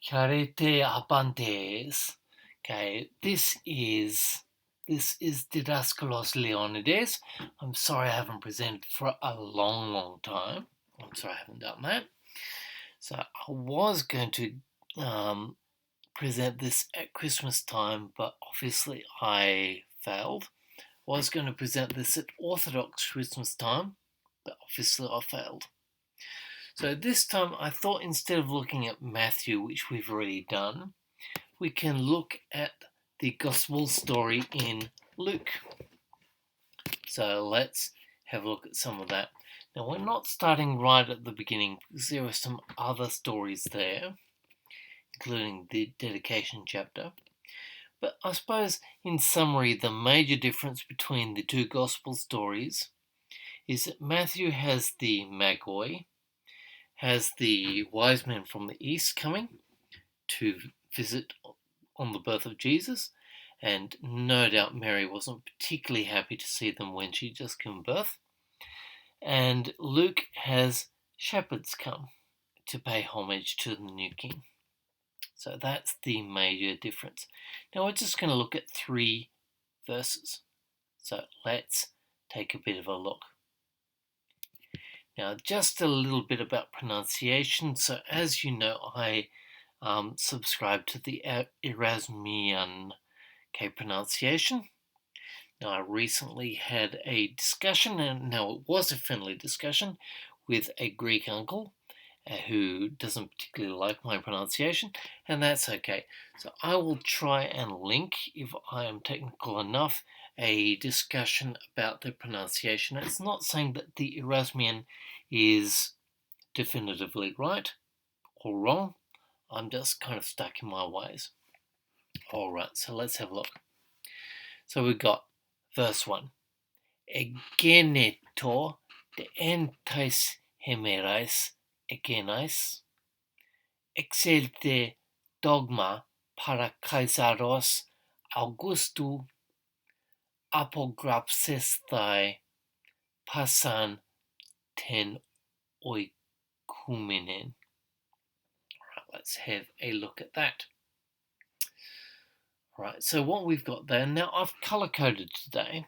Charete Abantes. Okay, this is Didaskalos Leonides. I'm sorry I haven't presented for a long time. I'm sorry I haven't done that. So I was going to present this at Christmas time, but obviously I failed. I was going to present this at Orthodox Christmas time, but obviously I failed. So this time I thought instead of looking at Matthew, which we've already done, we can look at the Gospel story in Luke. So let's have a look at some of that. Now we're not starting right at the beginning because there are some other stories there, including the dedication chapter. But I suppose, in summary, the major difference between the two Gospel stories is that Matthew has the Magoi, has the wise men from the east coming to visit on the birth of Jesus, and no doubt Mary wasn't particularly happy to see them when she just given birth. And Luke has shepherds come to pay homage to the new king. So that's the major difference. Now we're just going to look at 3 verses. So let's take a bit of a look. Now just a little bit about pronunciation. So as you know, I subscribe to the Erasmian pronunciation. Now I recently had a discussion, and now it was a friendly discussion, with a Greek uncle who doesn't particularly like my pronunciation, and that's okay. So I will try and link, if I am technical enough, a discussion about the pronunciation. It's not saying that the Erasmian is definitively right or wrong. I'm just kind of stuck in my ways. Alright, so let's have a look. So we've got verse 1. Egeneto de entais hemerais egenais, exelte dogma para Caesaros Augustu apograpsesthai pasan ten oikumenen. Alright, let's have a look at that. Right, so what we've got there, now I've color-coded today.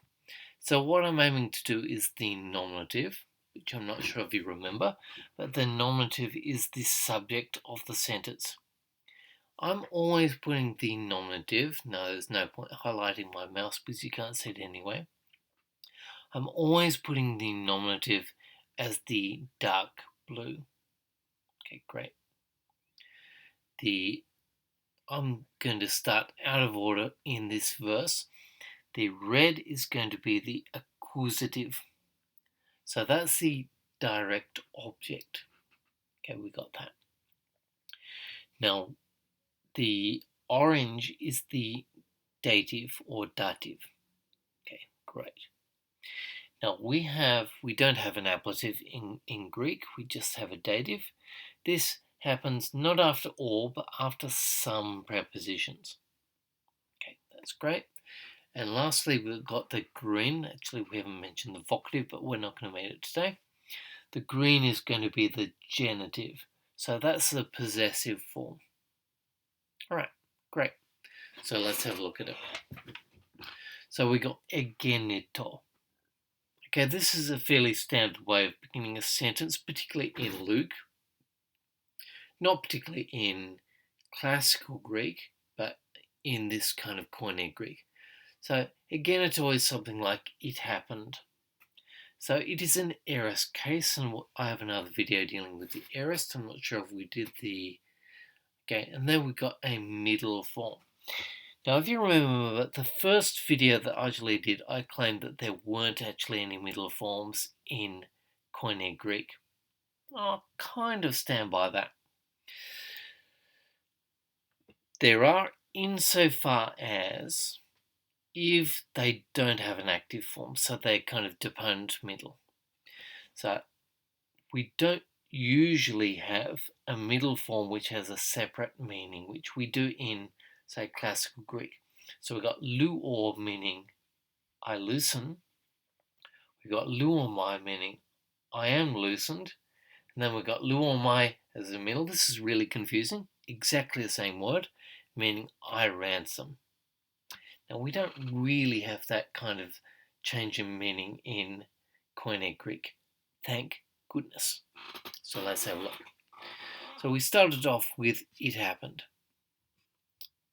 So what I'm aiming to do is the nominative, which I'm not sure if you remember, but the nominative is the subject of the sentence. I'm always putting the nominative, no, there's no point highlighting my mouse because you can't see it anyway. I'm always putting the nominative as the dark blue. Okay, great. I'm going to start out of order in this verse. The red is going to be the accusative. So that's the direct object. Okay, we got that. Now, the orange is the dative or dative. Okay, great. Now we don't have an ablative in Greek, we just have a dative. This happens not after all, but after some prepositions. Okay, that's great. And lastly, we've got the green. Actually, we haven't mentioned the vocative, but we're not going to make it today. The green is going to be the genitive. So that's the possessive form. All right, great. So let's have a look at it. So we got egenito. Okay, this is a fairly standard way of beginning a sentence, particularly in Luke. Not particularly in classical Greek, but in this kind of Koine Greek. So egenito is something like it happened. So it is an aorist case, and I have another video dealing with the aorist. I'm not sure if we did the... Okay, and then we've got a middle form. Now, if you remember the first video that I actually did, I claimed that there weren't actually any middle forms in Koine Greek. I'll kind of stand by that. There are, insofar as if they don't have an active form, so they're kind of deponent middle. So we don't usually have a middle form which has a separate meaning, which we do in, say, classical Greek. So we've got luor, meaning I loosen. We've got luomai, meaning I am loosened. And then we've got luomai as the middle. This is really confusing. exactly the same word, meaning I ransom. Now we don't really have that kind of change in meaning in Koine Greek. Thank goodness. So let's have a look. So we started off with it happened.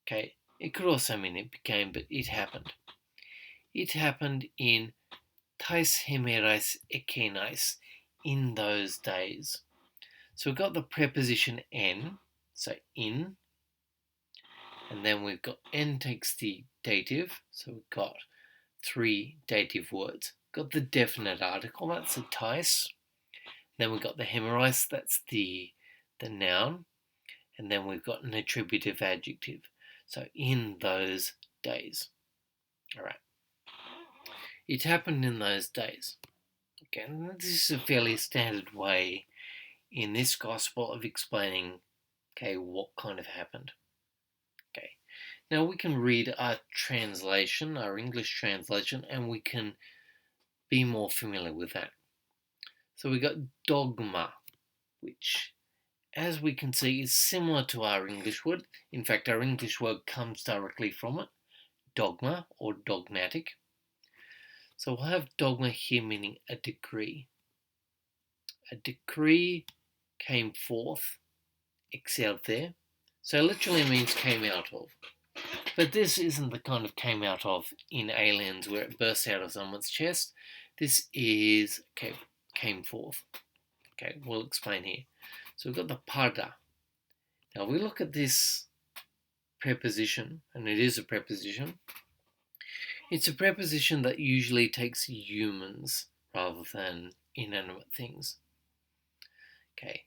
Okay, it could also mean it became, but it happened. It happened in tais hemerais ekenais, in those days. So we've got the preposition en, so in, and then we've got en takes the dative, so we've got 3 dative words. Got the definite article, that's the tais. Then we've got the hemerais, that's the noun. And then we've got an attributive adjective. So in those days. All right. It happened in those days. Okay, and this is a fairly standard way in this gospel of explaining, okay, what kind of happened. Okay. Now we can read our translation, our English translation, and we can be more familiar with that. So we got dogma, which, as we can see, is similar to our English word. In fact, our English word comes directly from it, dogma or dogmatic. So we'll have dogma here meaning a decree. A decree came forth, excelled there. So literally means came out of. But this isn't the kind of came out of in Aliens where it bursts out of someone's chest. This is came forth. Okay, we'll explain here. So we've got the parda. Now we look at this preposition, and it is a preposition. It's a preposition that usually takes humans rather than inanimate things. Okay.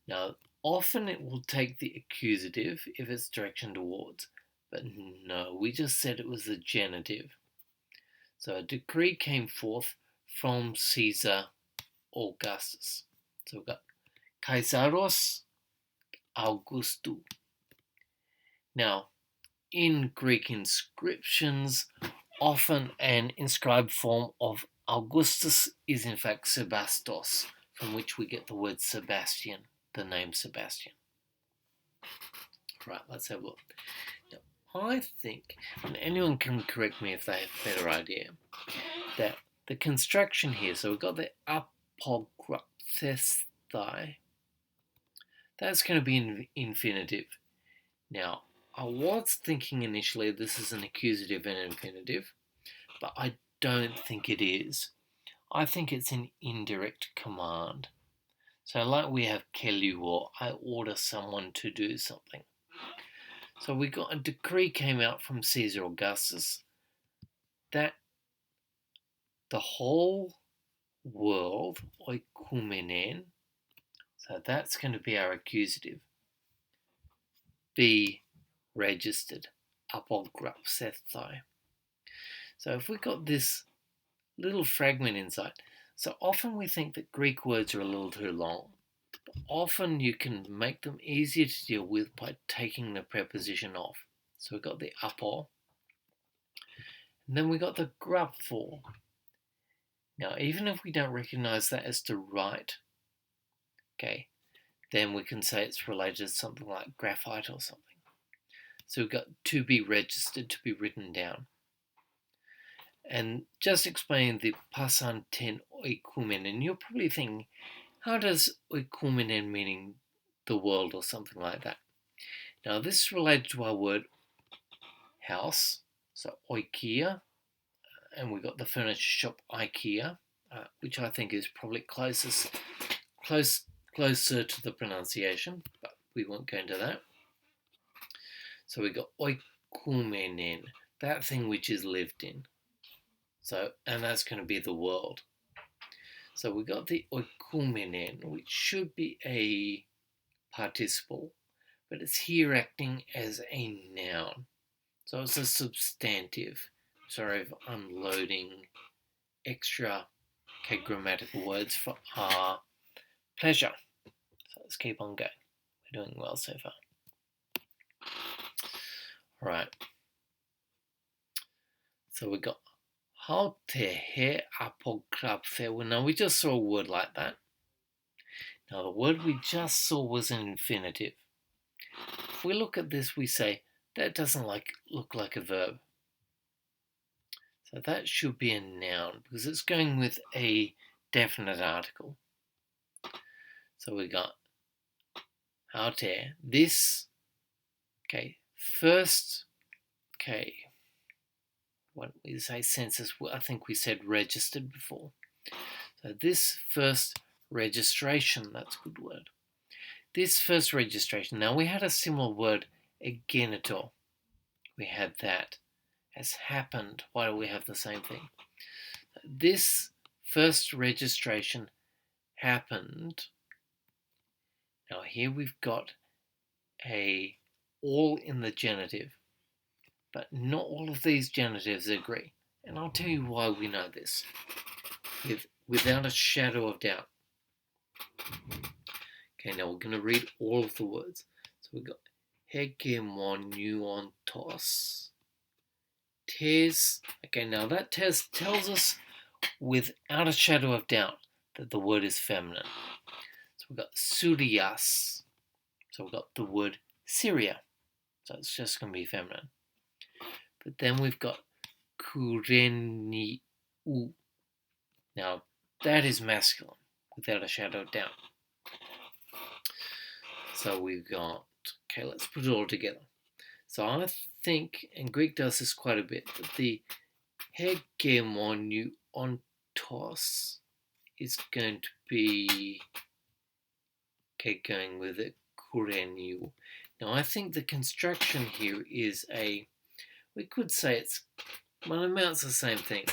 Now, often it will take the accusative if it's direction towards, but no, we just said it was the genitive. So a decree came forth from Caesar Augustus. So we've got Kaisaros Augustou. Now, in Greek inscriptions, often an inscribed form of Augustus is in fact Sebastos, from which we get the word Sebastian, the name Sebastian. Right, let's have a look. Now, I think, and anyone can correct me if they have a better idea, that the construction here, so we've got the apograpthesthai, that's going to be an infinitive. Now, I was thinking initially this is an accusative and infinitive, but I don't think it is. I think it's an indirect command. So like we have kelu, or I order someone to do something. So we got a decree came out from Caesar Augustus that the whole world, oikoumenen, so that's going to be our accusative, be registered, apograpthesthai. So if we got this little fragment inside, so often we think that Greek words are a little too long. But often you can make them easier to deal with by taking the preposition off. So we've got the apo, and then we got the grapho. Now, even if we don't recognize that as to write, okay, then we can say it's related to something like graphite or something. So we've got to be registered, to be written down. And just explaining the pasanten oikoumenen, and you're probably thinking, how does oikoumenen meaning the world or something like that? Now this is related to our word house, so oikia, and we've got the furniture shop IKEA, which I think is probably closer to the pronunciation, but we won't go into that. So we got oikoumenen, that thing which is lived in. So, and that's going to be the world. So we got the oikoumenen, which should be a participle, but it's here acting as a noun. So it's a substantive. Sorry if I'm loading extra grammatical words for our pleasure. So let's keep on going. We're doing well so far. All right. So we got how te he apographe. Well, now we just saw a word like that. Now the word we just saw was an infinitive. If we look at this, we say that doesn't look like a verb. So that should be a noun because it's going with a definite article. So we got out there. This, okay, first, okay, when we say census, I think we said registered before. So this first registration, that's a good word. This first registration, now we had a similar word, agenitor. We had that has happened. Why do we have the same thing? This first registration happened. Now here we've got a all in the genitive, but not all of these genitives agree. And I'll tell you why we know this without a shadow of doubt. Okay, now we're going to read all of the words. So we've got hegemoniontos. Tes. Okay, now that tes tells us without a shadow of doubt that the word is feminine. So we've got Syrias. So we've got the word Syria. So it's just going to be feminine. But then we've got Koine. Now that is masculine without a shadow of doubt. So we've got, okay, let's put it all together. So I think, and Greek does this quite a bit, that the hegemoniontos is going to be, okay, going with a koureniu. Now I think the construction here is we could say it's, well, it amounts to the same thing.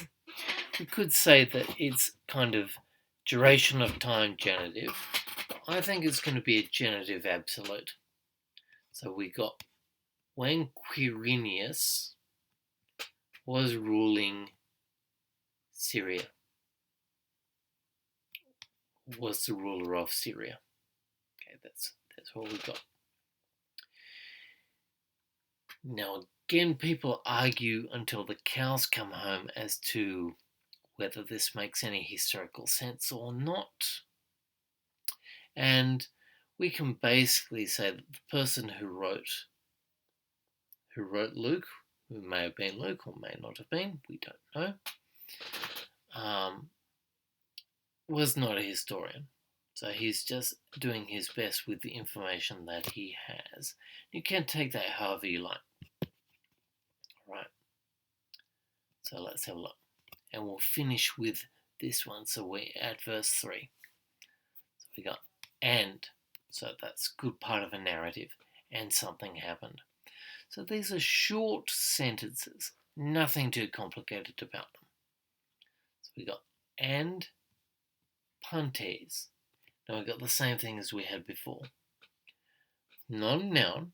We could say that it's kind of duration of time genitive. I think it's going to be a genitive absolute. So we got when Quirinius was ruling Syria, was the ruler of Syria. Okay, that's what we got. Now again, people argue until the cows come home as to whether this makes any historical sense or not. And we can basically say that the person who wrote Luke, who may have been Luke or may not have been, we don't know, was not a historian. So he's just doing his best with the information that he has. You can take that however you like. Right. So let's have a look. And we'll finish with this one. So we're at verse 3. So we got and. So that's a good part of a narrative. And something happened. So these are short sentences. Nothing too complicated about them. So we got and pantes. Now we've got the same thing as we had before. Non-noun,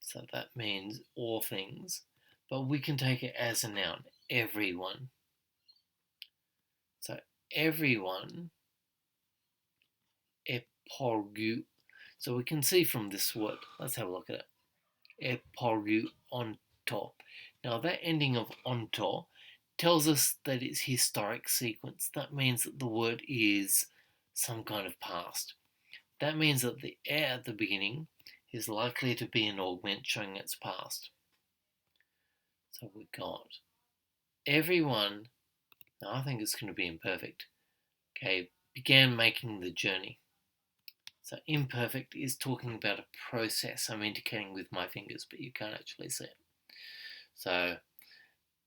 so that means all things, but we can take it as a noun, everyone. So everyone, eporgu. So we can see from this word, let's have a look at it. Eporgu onto. Now that ending of onto tells us that it's historic sequence. That means that the word is some kind of past. That means that the at the beginning is likely to be an augment showing its past. So we got everyone, now I think it's going to be imperfect, okay, began making the journey. So imperfect is talking about a process. I'm indicating with my fingers, but you can't actually see it. So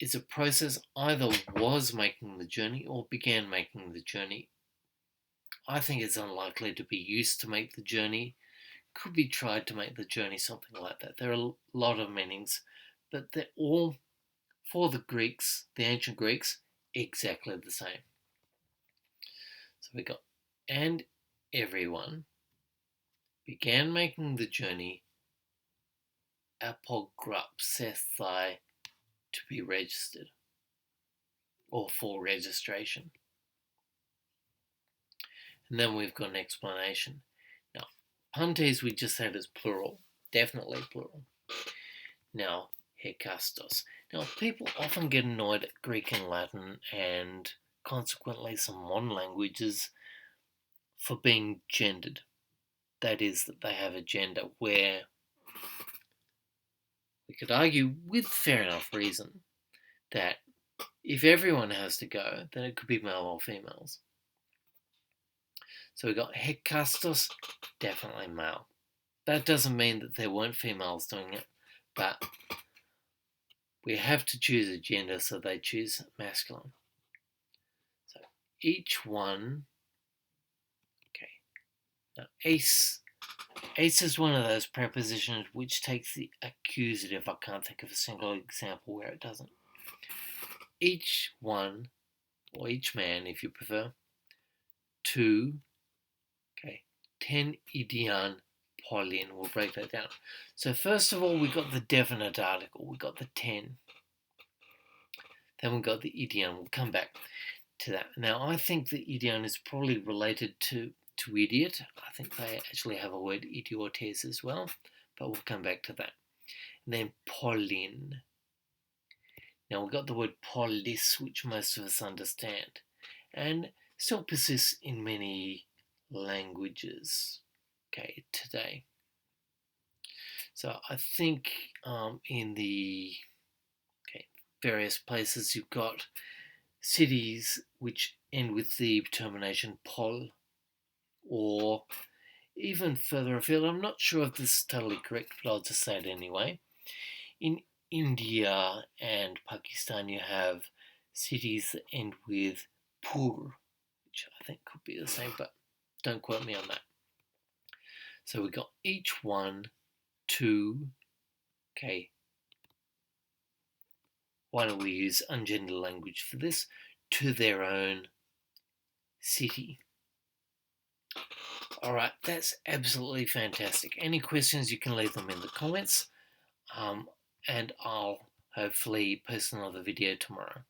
it's a process, either was making the journey or began making the journey. I think it's unlikely to be used to make the journey. Could be tried to make the journey, something like that. There are a lot of meanings, but they're all, for the Greeks, the ancient Greeks, exactly the same. So we got, and everyone began making the journey apograpsethai to be registered, or for registration. And then we've got an explanation. Now, pantes we just said is plural, definitely plural. Now, hekastos. Now, people often get annoyed at Greek and Latin and consequently some modern languages for being gendered. that is that they have a gender, where we could argue with fair enough reason that if everyone has to go, then it could be male or females. So we got hekastos, definitely male. That doesn't mean that there weren't females doing it, but we have to choose a gender, so they choose masculine. So each one, okay. Now ace is one of those prepositions which takes the accusative. I can't think of a single example where it doesn't. Each one, or each man if you prefer, two, okay, 10 idian polin. We'll break that down. So first of all, we got the definite article. We got the 10. Then we got the idion. We'll come back to that. Now, I think the idion is probably related to idiot. I think they actually have a word idiotes as well, but we'll come back to that. And then polin. Now, we've got the word polis, which most of us understand, and still persists in many languages, okay, today. So I think in the various places you've got cities which end with the termination pol, or even further afield. I'm not sure if this is totally correct, but I'll just say it anyway. In India and Pakistan, you have cities that end with pur, which I think could be the same, but don't quote me on that. So we got each one, two, okay. Why don't we use ungendered language for this? To their own city. All right, that's absolutely fantastic. Any questions, you can leave them in the comments, and I'll hopefully post another video tomorrow.